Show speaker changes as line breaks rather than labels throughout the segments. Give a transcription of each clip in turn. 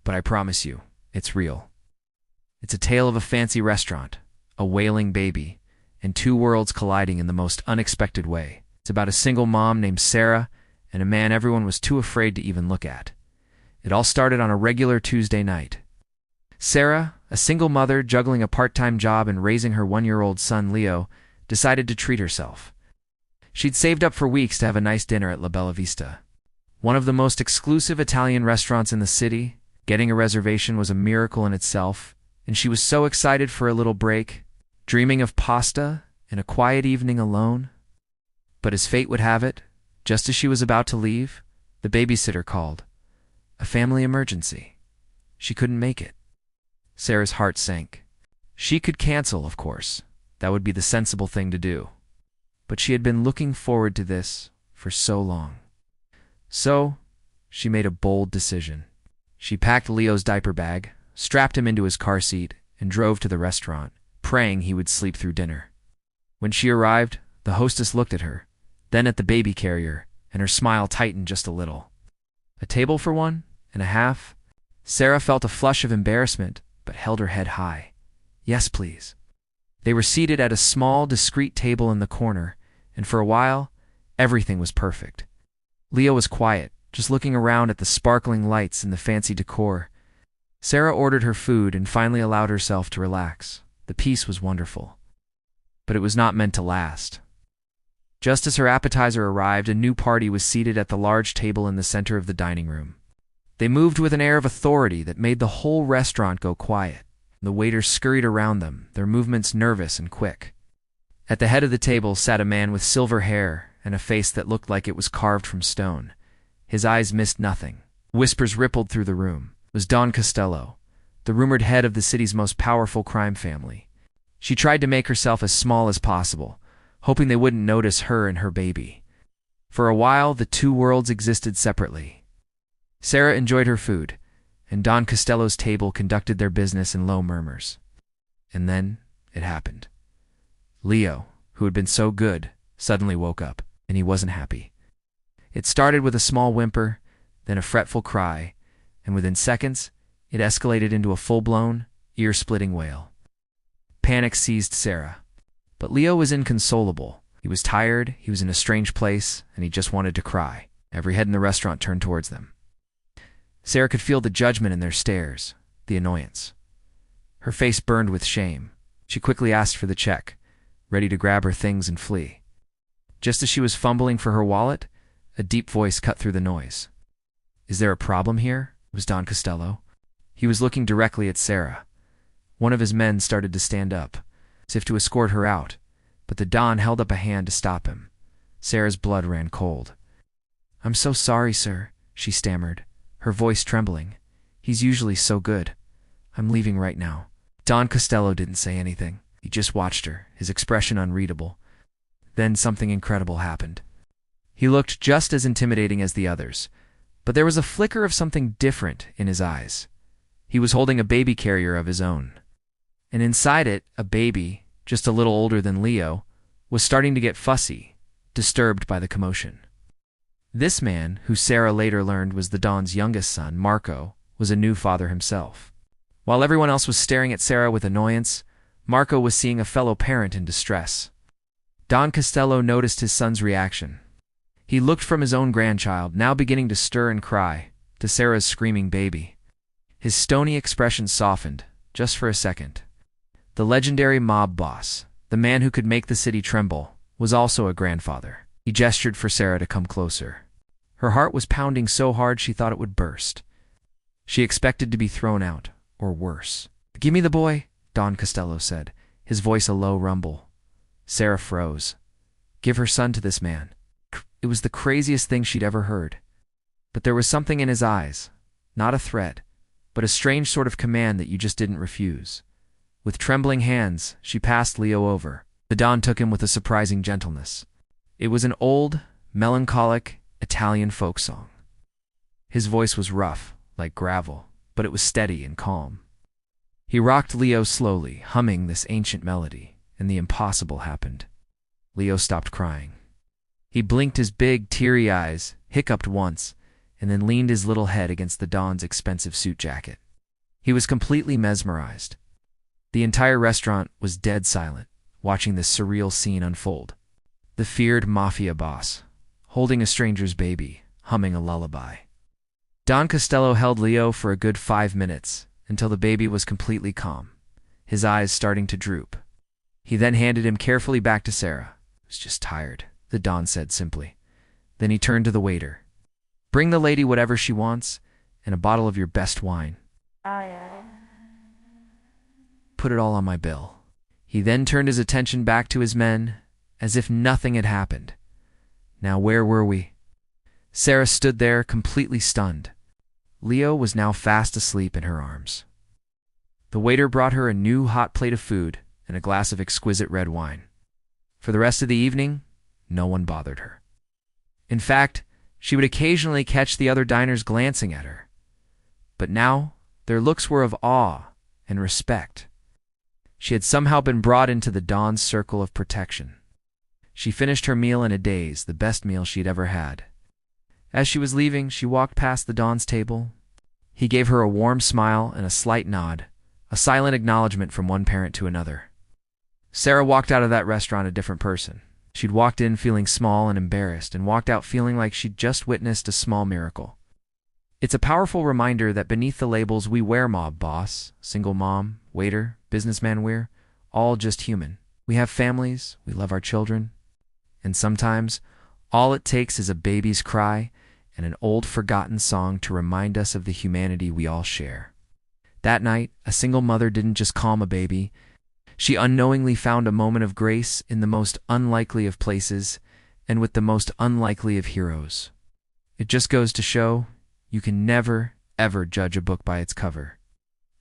but I promise you, it's real. It's a tale of a fancy restaurant, a wailing baby, and two worlds colliding in the most unexpected way. It's about a single mom named Sarah and a man everyone was too afraid to even look at. It all started on a regular Tuesday night. Sarah, a single mother juggling a part-time job and raising her 1-year-old son Leo, decided to treat herself. She'd saved up for weeks to have a nice dinner at La Bella Vista, one of the most exclusive Italian restaurants in the city. Getting a reservation was a miracle in itself, and she was so excited for a little break, dreaming of pasta and a quiet evening alone. But as fate would have it, just as she was about to leave, the babysitter called. A family emergency. She couldn't make it. Sarah's heart sank. She could cancel, of course. That would be the sensible thing to do. But she had been looking forward to this for so long. So, she made a bold decision. She packed Leo's diaper bag, strapped him into his car seat, and drove to the restaurant, praying he would sleep through dinner. When she arrived, the hostess looked at her, then at the baby carrier, and her smile tightened just a little. A table for 1.5? Sarah felt a flush of embarrassment, but held her head high. Yes, please. They were seated at a small, discreet table in the corner, and for a while, everything was perfect. Leo was quiet, just looking around at the sparkling lights and the fancy decor. Sarah ordered her food and finally allowed herself to relax. The peace was wonderful. But it was not meant to last. Just as her appetizer arrived, a new party was seated at the large table in the center of the dining room. They moved with an air of authority that made the whole restaurant go quiet. The waiters scurried around them, their movements nervous and quick. At the head of the table sat a man with silver hair and a face that looked like it was carved from stone. His eyes missed nothing. Whispers rippled through the room. It was Don Costello, the rumored head of the city's most powerful crime family. She tried to make herself as small as possible, hoping they wouldn't notice her and her baby. For a while, the two worlds existed separately. Sarah enjoyed her food, and Don Costello's table conducted their business in low murmurs. And then it happened. Leo, who had been so good, suddenly woke up, and he wasn't happy. It started with a small whimper, then a fretful cry, and within seconds, it escalated into a full-blown, ear-splitting wail. Panic seized Sarah. But Leo was inconsolable. He was tired, he was in a strange place, and he just wanted to cry. Every head in the restaurant turned towards them. Sarah could feel the judgment in their stares, the annoyance. Her face burned with shame. She quickly asked for the check, ready to grab her things and flee. Just as she was fumbling for her wallet, a deep voice cut through the noise. "Is there a problem here?" It was Don Costello. He was looking directly at Sarah. One of his men started to stand up, as if to escort her out, but the Don held up a hand to stop him. Sarah's blood ran cold. "I'm so sorry, sir," she stammered, her voice trembling. "He's usually so good. I'm leaving right now." Don Costello didn't say anything. He just watched her, his expression unreadable. Then something incredible happened. He looked just as intimidating as the others, but there was a flicker of something different in his eyes. He was holding a baby carrier of his own. And inside it, a baby, just a little older than Leo, was starting to get fussy, disturbed by the commotion. This man, who Sarah later learned was the Don's youngest son, Marco, was a new father himself. While everyone else was staring at Sarah with annoyance, Marco was seeing a fellow parent in distress. Don Costello noticed his son's reaction. He looked from his own grandchild, now beginning to stir and cry, to Sarah's screaming baby. His stony expression softened, just for a second. The legendary mob boss, the man who could make the city tremble, was also a grandfather. He gestured for Sarah to come closer. Her heart was pounding so hard she thought it would burst. She expected to be thrown out, or worse. "Give me the boy," Don Costello said, his voice a low rumble. Sarah froze. Give her son to this man. It was the craziest thing she'd ever heard. But there was something in his eyes, not a threat, but a strange sort of command that you just didn't refuse. With trembling hands, she passed Leo over. The Don took him with a surprising gentleness. It was an old, melancholic Italian folk song. His voice was rough, like gravel, but it was steady and calm. He rocked Leo slowly, humming this ancient melody, and the impossible happened. Leo stopped crying. He blinked his big, teary eyes, hiccuped once, and then leaned his little head against the Don's expensive suit jacket. He was completely mesmerized. The entire restaurant was dead silent, watching this surreal scene unfold. The feared Mafia Boss, holding a stranger's baby, humming a lullaby. Don Costello held Leo for a good 5 minutes, until the baby was completely calm, his eyes starting to droop. He then handed him carefully back to Sarah. "I was just tired," the Don said simply. Then he turned to the waiter. "Bring the lady whatever she wants, and a bottle of your best wine.
Oh, yeah.
Put it all on my bill." He then turned his attention back to his men, as if nothing had happened. Now where were we? Sarah stood there, completely stunned. Leo was now fast asleep in her arms. The waiter brought her a new hot plate of food and a glass of exquisite red wine. For the rest of the evening, no one bothered her. In fact, she would occasionally catch the other diners glancing at her. But now, their looks were of awe and respect. She had somehow been brought into the Don's circle of protection. She finished her meal in a daze, the best meal she'd ever had. As she was leaving, she walked past the Don's table. He gave her a warm smile and a slight nod, a silent acknowledgement from one parent to another. Sarah walked out of that restaurant a different person. She'd walked in feeling small and embarrassed, and walked out feeling like she'd just witnessed a small miracle. It's a powerful reminder that beneath the labels we wear, mob boss, single mom, waiter, businessman, we're all just human. We have families, we love our children, and sometimes all it takes is a baby's cry and an old forgotten song to remind us of the humanity we all share. That night, a single mother didn't just calm a baby. She unknowingly found a moment of grace in the most unlikely of places and with the most unlikely of heroes. It just goes to show you can never, ever judge a book by its cover.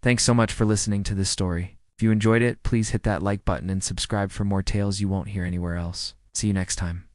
Thanks so much for listening to this story. If you enjoyed it, please hit that like button and subscribe for more tales you won't hear anywhere else. See you next time.